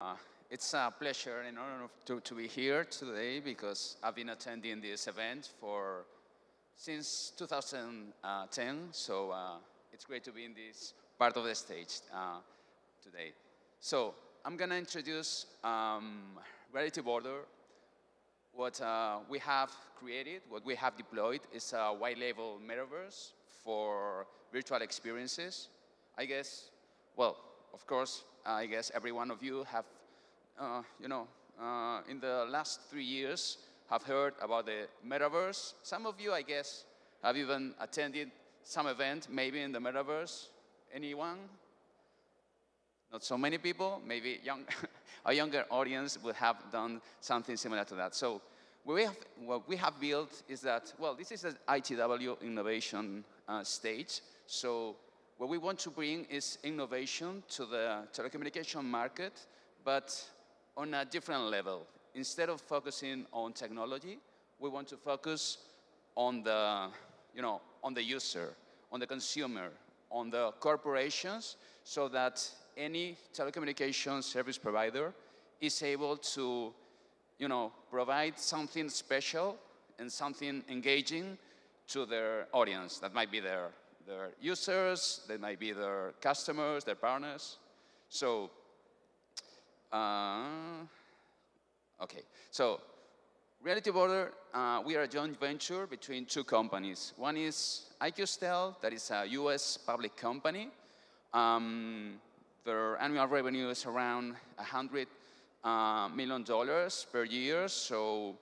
Uh, it's a pleasure and honor to be here today because I've been attending this event since 2010, so it's great to be in this part of the stage today. So I'm going to introduce Reality Border. What we have created, what we have deployed is a white-label metaverse for virtual experiences. I guess, well, of course, I guess every one of you have, in the last 3 years, have heard about the metaverse. Some of you, I guess, have even attended some event, maybe in the metaverse. Anyone? Not so many people. Maybe a younger audience would have done something similar to that. So what we have built is that, well, this is an ITW innovation stage. So what we want to bring is innovation to the telecommunication market, but on a different level. Instead of focusing on technology, we want to focus on the, on the user, on the consumer, on the corporations, so that any telecommunication service provider is able to, provide something special and something engaging to their audience. That might be their users, that might be their customers, their partners. So, okay. So, Reality Border, we are a joint venture between two companies. One is IQSTEL, that is a US public company. Their annual revenue is around $100 million per year. So,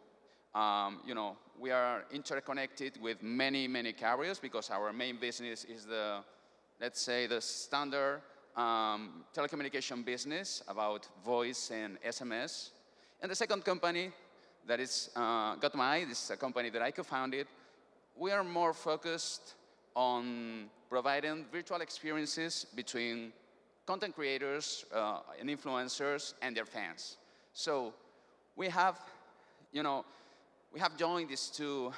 we are interconnected with many, many carriers because our main business is let's say, the standard telecommunication business about voice and SMS. And the second company, that is GotMy, this is a company that I co-founded. We are more focused on providing virtual experiences between content creators and influencers and their fans. So we have, we have joined these two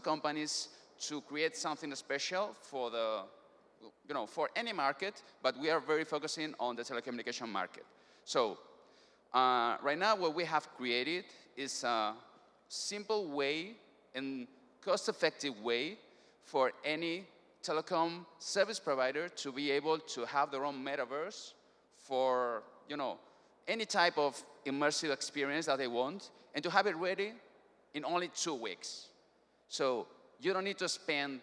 companies to create something special for for any market, but we are very focusing on the telecommunication market. So right now, what we have created is a simple way and cost-effective way for any telecom service provider to be able to have their own metaverse for, any type of immersive experience that they want, and to have it ready in only 2 weeks. So you don't need to spend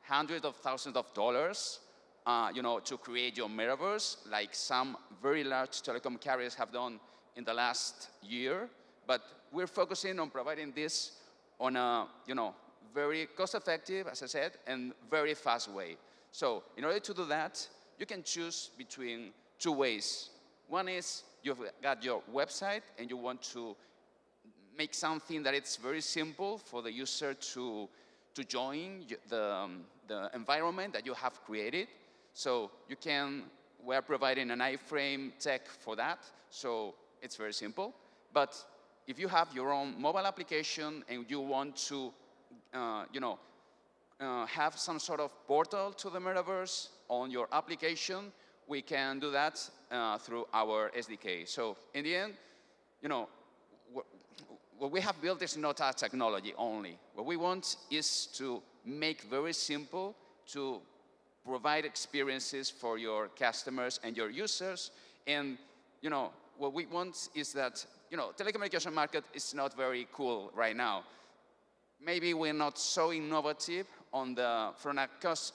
hundreds of thousands of dollars, to create your metaverse, like some very large telecom carriers have done in the last year. But we're focusing on providing this on a, very cost-effective, as I said, and very fast way. So in order to do that, you can choose between 2 ways. One is you've got your website and you want to make something that it's very simple for the user to join the environment that you have created. So we're providing an iframe tech for that, so it's very simple. But if you have your own mobile application and you want to have some sort of portal to the metaverse on your application, we can do that through our SDK. So in the end, what we have built is not a technology only. What we want is to make very simple to provide experiences for your customers and your users. And what we want is that telecommunication market is not very cool right now. Maybe we're not so innovative from a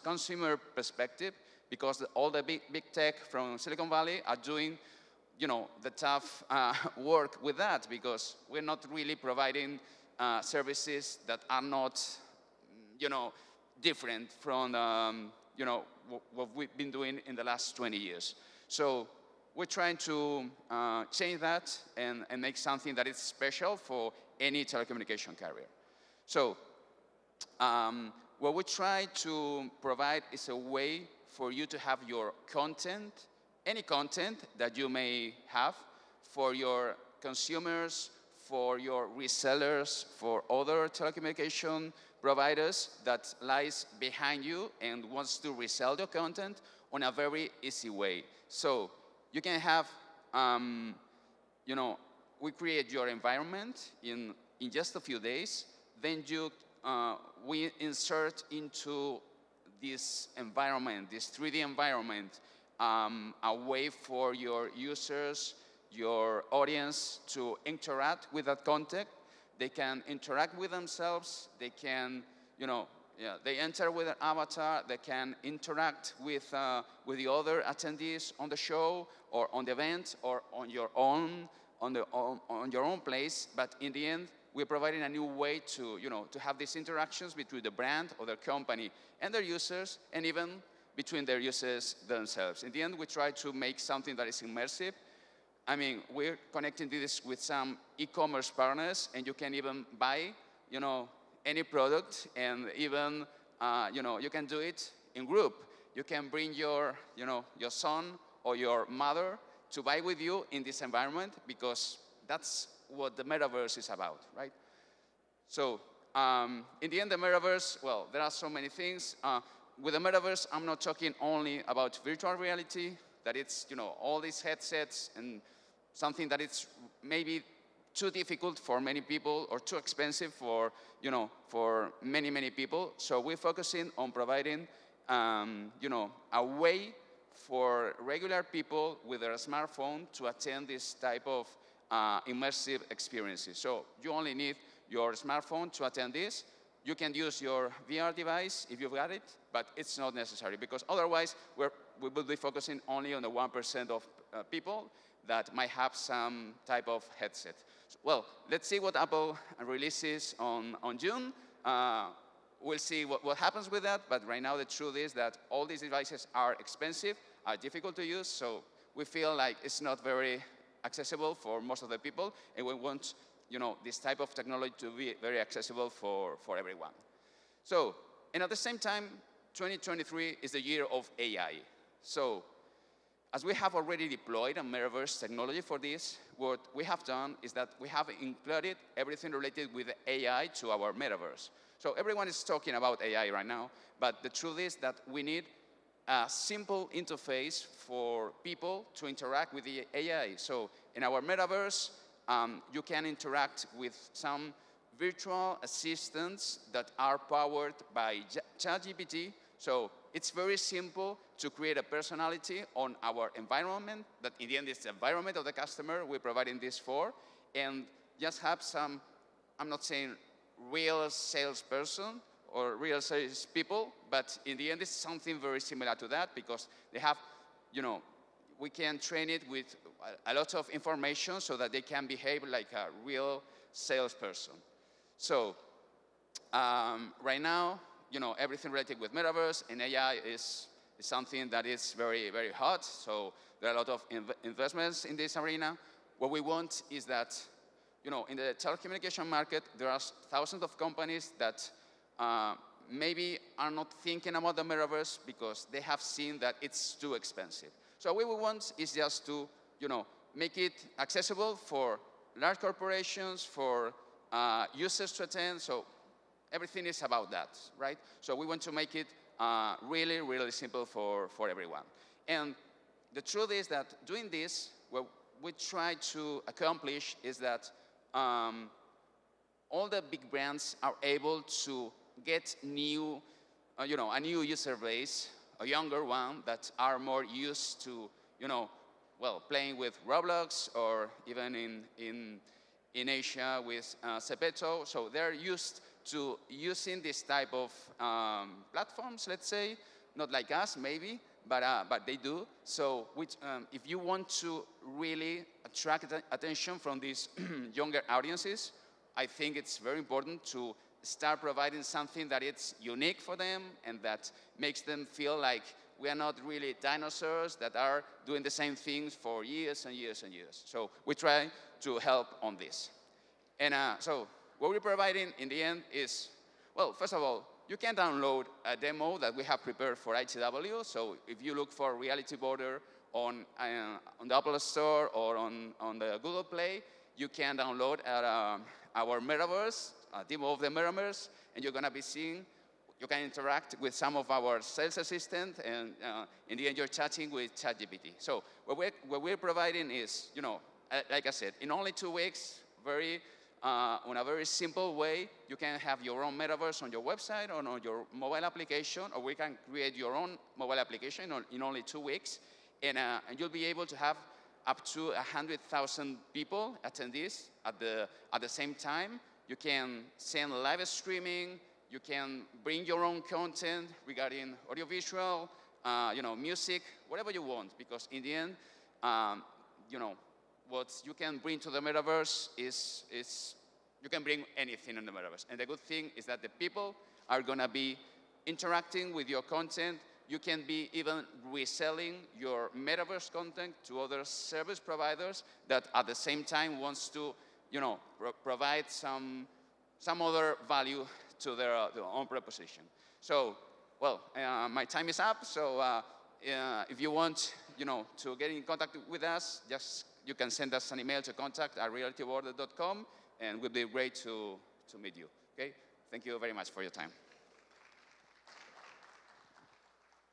consumer perspective because all the big tech from Silicon Valley are doing the tough work with that because we're not really providing services that are not, different from, what we've been doing in the last 20 years. So we're trying to change that and make something that is special for any telecommunication carrier. So what we try to provide is a way for you to have your content, any content that you may have for your consumers, for your resellers, for other telecommunication providers that lies behind you and wants to resell your content on a very easy way. So you can have you know, we create your environment in just a few days. Then we insert into this environment, this 3D environment, a way for your users, your audience to interact with that content. They can interact with themselves. They can, they enter with an avatar. They can interact with the other attendees on the show or on the event or on your own place. But in the end, we're providing a new way to have these interactions between the brand or the company and their users, and even between their users themselves. In the end, we try to make something that is immersive. I mean, we're connecting this with some e-commerce partners, and you can even buy, any product, and even, you can do it in group. You can bring your son or your mother to buy with you in this environment, because that's what the metaverse is about, right? So, in the end, the metaverse, well, there are so many things. With the metaverse, I'm not talking only about virtual reality, that it's, all these headsets and something that it's maybe too difficult for many people or too expensive for, for many, many people. So we're focusing on providing, a way for regular people with their smartphone to attend this type of immersive experiences. So you only need your smartphone to attend this. You can use your VR device if you've got it, but it's not necessary, because otherwise we will be focusing only on the 1% of people that might have some type of headset. So, well, let's see what Apple releases on June. We'll see what happens with that, but right now the truth is that all these devices are expensive, are difficult to use, so we feel like it's not very accessible for most of the people, and we want this type of technology to be very accessible for everyone. So, and at the same time, 2023 is the year of AI. So, as we have already deployed a metaverse technology for this, what we have done is that we have included everything related with AI to our metaverse. So everyone is talking about AI right now, but the truth is that we need a simple interface for people to interact with the AI. So in our metaverse, you can interact with some virtual assistants that are powered by ChatGPT. So it's very simple to create a personality on our environment, that in the end is the environment of the customer we're providing this for, and just have some, I'm not saying real salesperson or real sales people, but in the end it's something very similar to that, because they have, we can train it with a lot of information so that they can behave like a real salesperson. So right now, everything related with metaverse and AI is something that is very, very hot. So there are a lot of investments in this arena. What we want is that, in the telecommunication market, there are thousands of companies that maybe are not thinking about the metaverse because they have seen that it's too expensive. So what we want is just to, make it accessible for large corporations, for users to attend. So everything is about that, right? So we want to make it really, really simple for everyone. And the truth is that doing this, what we try to accomplish is that all the big brands are able to get new, a new user base, a younger one that are more used to, playing with Roblox, or even in Asia with Zepeto. So they're used to using this type of platforms, let's say, not like us maybe, but they do. So if you want to really attract attention from these younger audiences, I think it's very important to start providing something that is unique for them and that makes them feel like we are not really dinosaurs that are doing the same things for years and years and years. So we try to help on this. And so what we're providing in the end is, well, first of all, you can download a demo that we have prepared for ITW. So if you look for Reality Border on the Apple Store or on the Google Play, you can download our metaverse, a demo of the metaverse, and you're going to be seeing, you can interact with some of our sales assistants, and in the end, you're chatting with ChatGPT. So what we're providing is, like I said, in only 2 weeks, in a very simple way, you can have your own metaverse on your website or on your mobile application, or we can create your own mobile application in only 2 weeks, and you'll be able to have up to 100,000 people, attendees, at the same time. You can send live streaming. You can bring your own content regarding audiovisual, music, whatever you want, because in the end, what you can bring to the metaverse is you can bring anything in the metaverse. And the good thing is that the people are going to be interacting with your content. You can be even reselling your metaverse content to other service providers that at the same time wants to, provide some other value to their own proposition. So, well, my time is up. So if you want, to get in contact with us, you can send us an email to contact@realityworld.com, and we'll be great to meet you. Okay? Thank you very much for your time.